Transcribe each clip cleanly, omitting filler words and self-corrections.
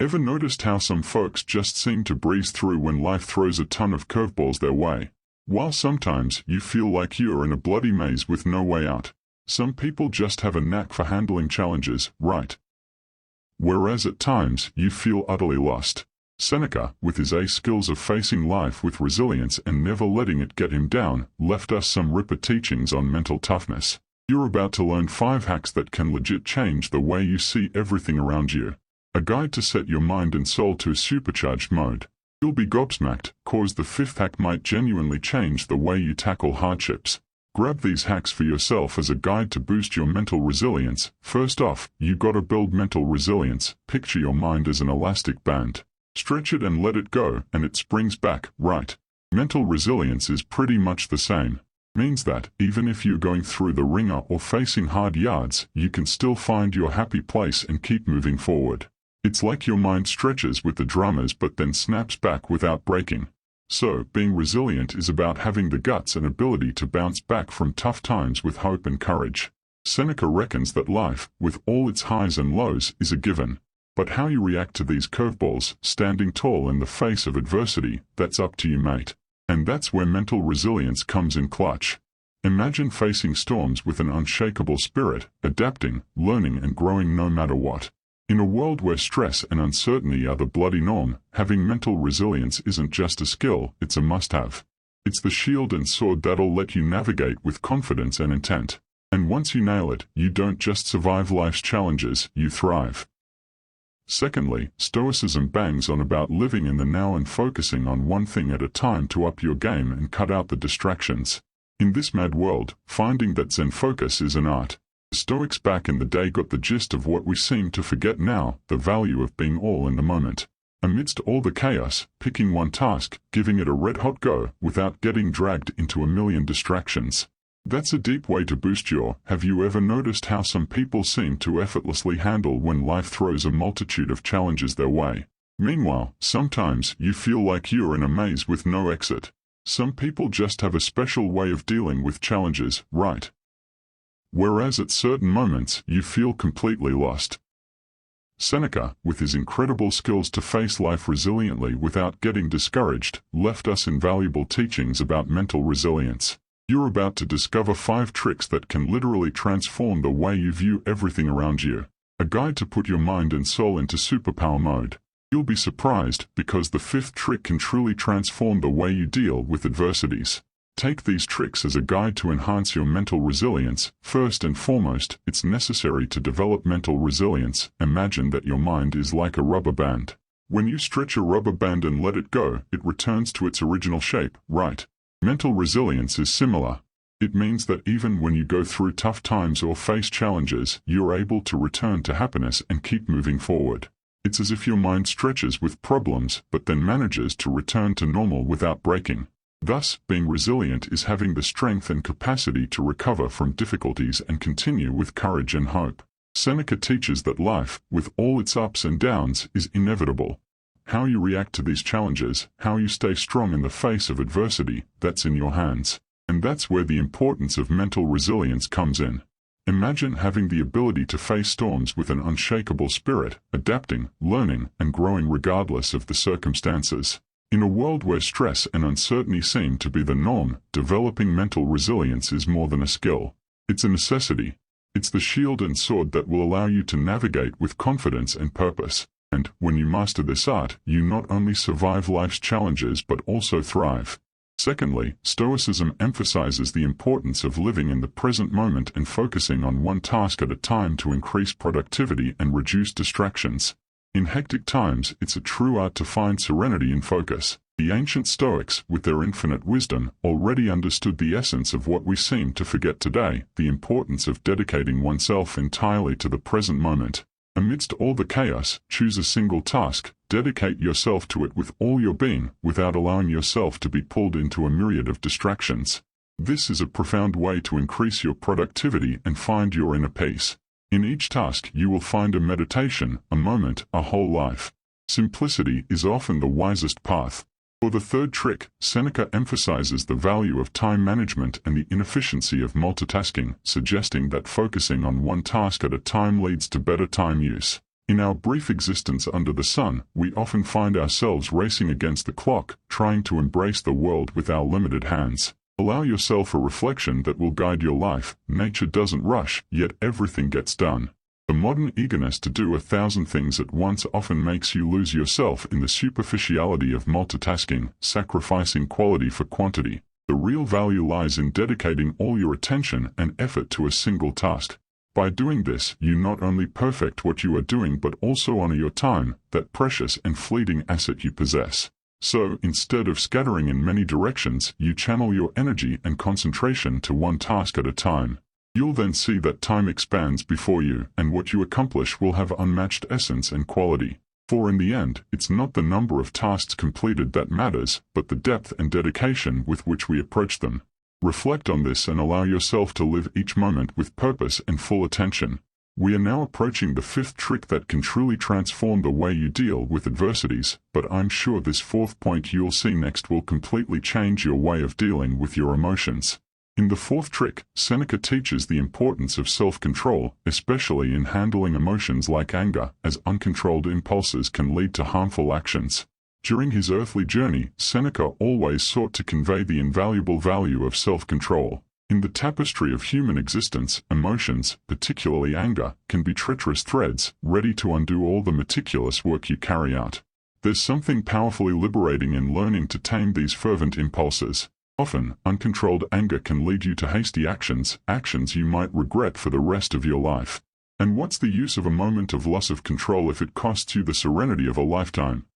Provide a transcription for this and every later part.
Ever noticed how some folks just seem to breeze through when life throws a ton of curveballs their way? While sometimes you feel like you're in a bloody maze with no way out, some people just have a knack for handling challenges, right? Whereas at times you feel utterly lost. Seneca, with his ace skills of facing life with resilience and never letting it get him down, left us some ripper teachings on mental toughness. You're about to learn 5 hacks that can legit change the way you see everything around you. A guide to set your mind and soul to a supercharged mode. You'll be gobsmacked, cause the 5th hack might genuinely change the way you tackle hardships. Grab these hacks for yourself as a guide to boost your mental resilience. First off, you gotta build mental resilience. Picture your mind as an elastic band. Stretch it and let it go, and it springs back, right? Mental resilience is pretty much the same. Means that, even if you're going through the ringer or facing hard yards, you can still find your happy place and keep moving forward. It's like your mind stretches with the drummers but then snaps back without breaking. So, being resilient is about having the guts and ability to bounce back from tough times with hope and courage. Seneca reckons that life, with all its highs and lows, is a given. But how you react to these curveballs, standing tall in the face of adversity, that's up to you, mate. And that's where mental resilience comes in clutch. Imagine facing storms with an unshakable spirit, adapting, learning and growing no matter what. In a world where stress and uncertainty are the bloody norm, having mental resilience isn't just a skill, it's a must-have. It's the shield and sword that'll let you navigate with confidence and intent. And once you nail it, you don't just survive life's challenges, you thrive. Secondly, Stoicism bangs on about living in the now and focusing on one thing at a time to up your game and cut out the distractions. In this mad world, finding that Zen focus is an art. The Stoics back in the day got the gist of what we seem to forget now, the value of being all in the moment. Amidst all the chaos, picking one task, giving it a red-hot go, without getting dragged into a million distractions. That's a deep way to boost your. Have you ever noticed how some people seem to effortlessly handle when life throws a multitude of challenges their way? Meanwhile, sometimes you feel like you're in a maze with no exit. Some people just have a special way of dealing with challenges, right? Whereas at certain moments you feel completely lost. Seneca, with his incredible skills to face life resiliently without getting discouraged, left us invaluable teachings about mental resilience. You're about to discover 5 tricks that can literally transform the way you view everything around you. A guide to put your mind and soul into superpower mode. You'll be surprised, because the 5th trick can truly transform the way you deal with adversities. Take these tricks as a guide to enhance your mental resilience. First and foremost, it's necessary to develop mental resilience. Imagine that your mind is like a rubber band. When you stretch a rubber band and let it go, it returns to its original shape, right? Mental resilience is similar. It means that even when you go through tough times or face challenges, you're able to return to happiness and keep moving forward. It's as if your mind stretches with problems, but then manages to return to normal without breaking. Thus, being resilient is having the strength and capacity to recover from difficulties and continue with courage and hope. Seneca teaches that life, with all its ups and downs, is inevitable. How you react to these challenges, how you stay strong in the face of adversity, that's in your hands. And that's where the importance of mental resilience comes in. Imagine having the ability to face storms with an unshakable spirit, adapting, learning, and growing regardless of the circumstances. In a world where stress and uncertainty seem to be the norm, developing mental resilience is more than a skill. It's a necessity. It's the shield and sword that will allow you to navigate with confidence and purpose. And, when you master this art, you not only survive life's challenges but also thrive. Secondly, Stoicism emphasizes the importance of living in the present moment and focusing on one task at a time to increase productivity and reduce distractions. In hectic times, it's a true art to find serenity and focus. The ancient Stoics, with their infinite wisdom, already understood the essence of what we seem to forget today, the importance of dedicating oneself entirely to the present moment. Amidst all the chaos, choose a single task, dedicate yourself to it with all your being, without allowing yourself to be pulled into a myriad of distractions. This is a profound way to increase your productivity and find your inner peace. In each task you will find a meditation, a moment, a whole life. Simplicity is often the wisest path. For the 3rd trick, Seneca emphasizes the value of time management and the inefficiency of multitasking, suggesting that focusing on one task at a time leads to better time use. In our brief existence under the sun, we often find ourselves racing against the clock, trying to embrace the world with our limited hands. Allow yourself a reflection that will guide your life. Nature doesn't rush, yet everything gets done. The modern eagerness to do 1,000 things at once often makes you lose yourself in the superficiality of multitasking, sacrificing quality for quantity. The real value lies in dedicating all your attention and effort to a single task. By doing this, you not only perfect what you are doing but also honor your time, that precious and fleeting asset you possess. So, instead of scattering in many directions, you channel your energy and concentration to one task at a time. You'll then see that time expands before you, and what you accomplish will have unmatched essence and quality. For in the end, it's not the number of tasks completed that matters, but the depth and dedication with which we approach them. Reflect on this and allow yourself to live each moment with purpose and full attention. We are now approaching the 5th trick that can truly transform the way you deal with adversities, but I'm sure this 4th point you'll see next will completely change your way of dealing with your emotions. In the 4th trick, Seneca teaches the importance of self-control, especially in handling emotions like anger, as uncontrolled impulses can lead to harmful actions. During his earthly journey, Seneca always sought to convey the invaluable value of self-control. In the tapestry of human existence, emotions, particularly anger, can be treacherous threads, ready to undo all the meticulous work you carry out. There's something powerfully liberating in learning to tame these fervent impulses. Often, uncontrolled anger can lead you to hasty actions you might regret for the rest of your life. And what's the use of a moment of loss of control if it costs you the serenity of a lifetime?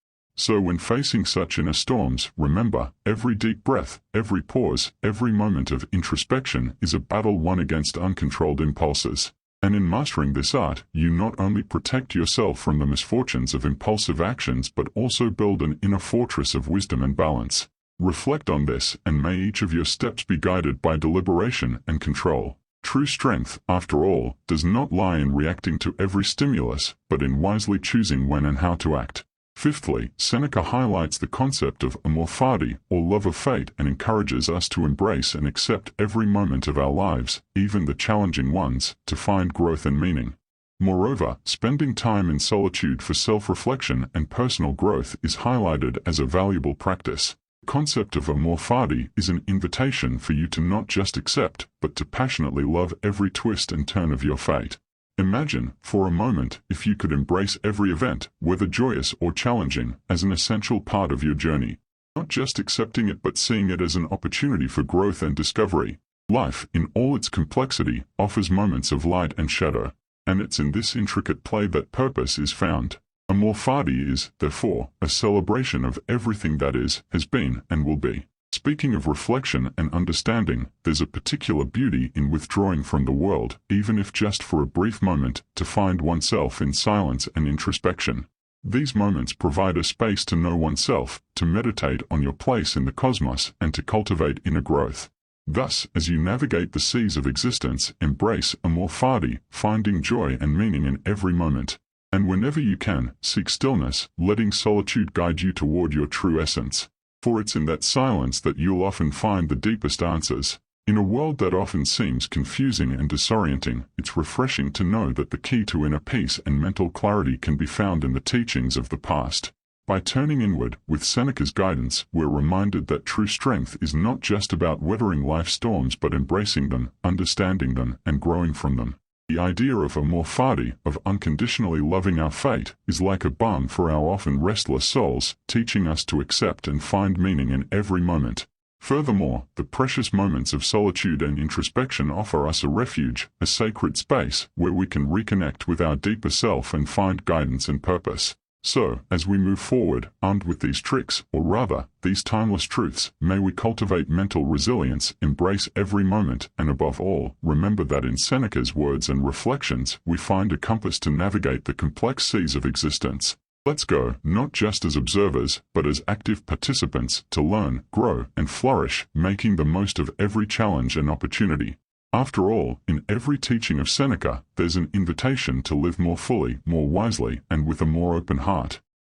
So when facing such inner storms, remember, every deep breath, every pause, every moment of introspection is a battle won against uncontrolled impulses. And in mastering this art, you not only protect yourself from the misfortunes of impulsive actions but also build an inner fortress of wisdom and balance. Reflect on this, and may each of your steps be guided by deliberation and control. True strength, after all, does not lie in reacting to every stimulus, but in wisely choosing when and how to act. Fifthly, Seneca highlights the concept of amor fati, or love of fate, and encourages us to embrace and accept every moment of our lives, even the challenging ones, to find growth and meaning. Moreover, spending time in solitude for self-reflection and personal growth is highlighted as a valuable practice. The concept of amor fati is an invitation for you to not just accept, but to passionately love every twist and turn of your fate. Imagine, for a moment, if you could embrace every event, whether joyous or challenging, as an essential part of your journey. Not just accepting it but seeing it as an opportunity for growth and discovery. Life, in all its complexity, offers moments of light and shadow, and it's in this intricate play that purpose is found. Amor fati is, therefore, a celebration of everything that is, has been, and will be. Speaking of reflection and understanding, there's a particular beauty in withdrawing from the world, even if just for a brief moment, to find oneself in silence and introspection. These moments provide a space to know oneself, to meditate on your place in the cosmos, and to cultivate inner growth. Thus, as you navigate the seas of existence, embrace amor fati, finding joy and meaning in every moment. And whenever you can, seek stillness, letting solitude guide you toward your true essence. For it's in that silence that you'll often find the deepest answers. In a world that often seems confusing and disorienting, it's refreshing to know that the key to inner peace and mental clarity can be found in the teachings of the past. By turning inward, with Seneca's guidance, we're reminded that true strength is not just about weathering life's storms but embracing them, understanding them, and growing from them. The idea of amor fati, of unconditionally loving our fate, is like a balm for our often restless souls, teaching us to accept and find meaning in every moment. Furthermore, the precious moments of solitude and introspection offer us a refuge, a sacred space, where we can reconnect with our deeper self and find guidance and purpose. So, as we move forward, armed with these tricks, or rather, these timeless truths, may we cultivate mental resilience, embrace every moment, and above all, remember that in Seneca's words and reflections, we find a compass to navigate the complex seas of existence. Let's go, not just as observers, but as active participants, to learn, grow, and flourish, making the most of every challenge and opportunity. After all, in every teaching of Seneca, there's an invitation to live more fully, more wisely, and with a more open heart.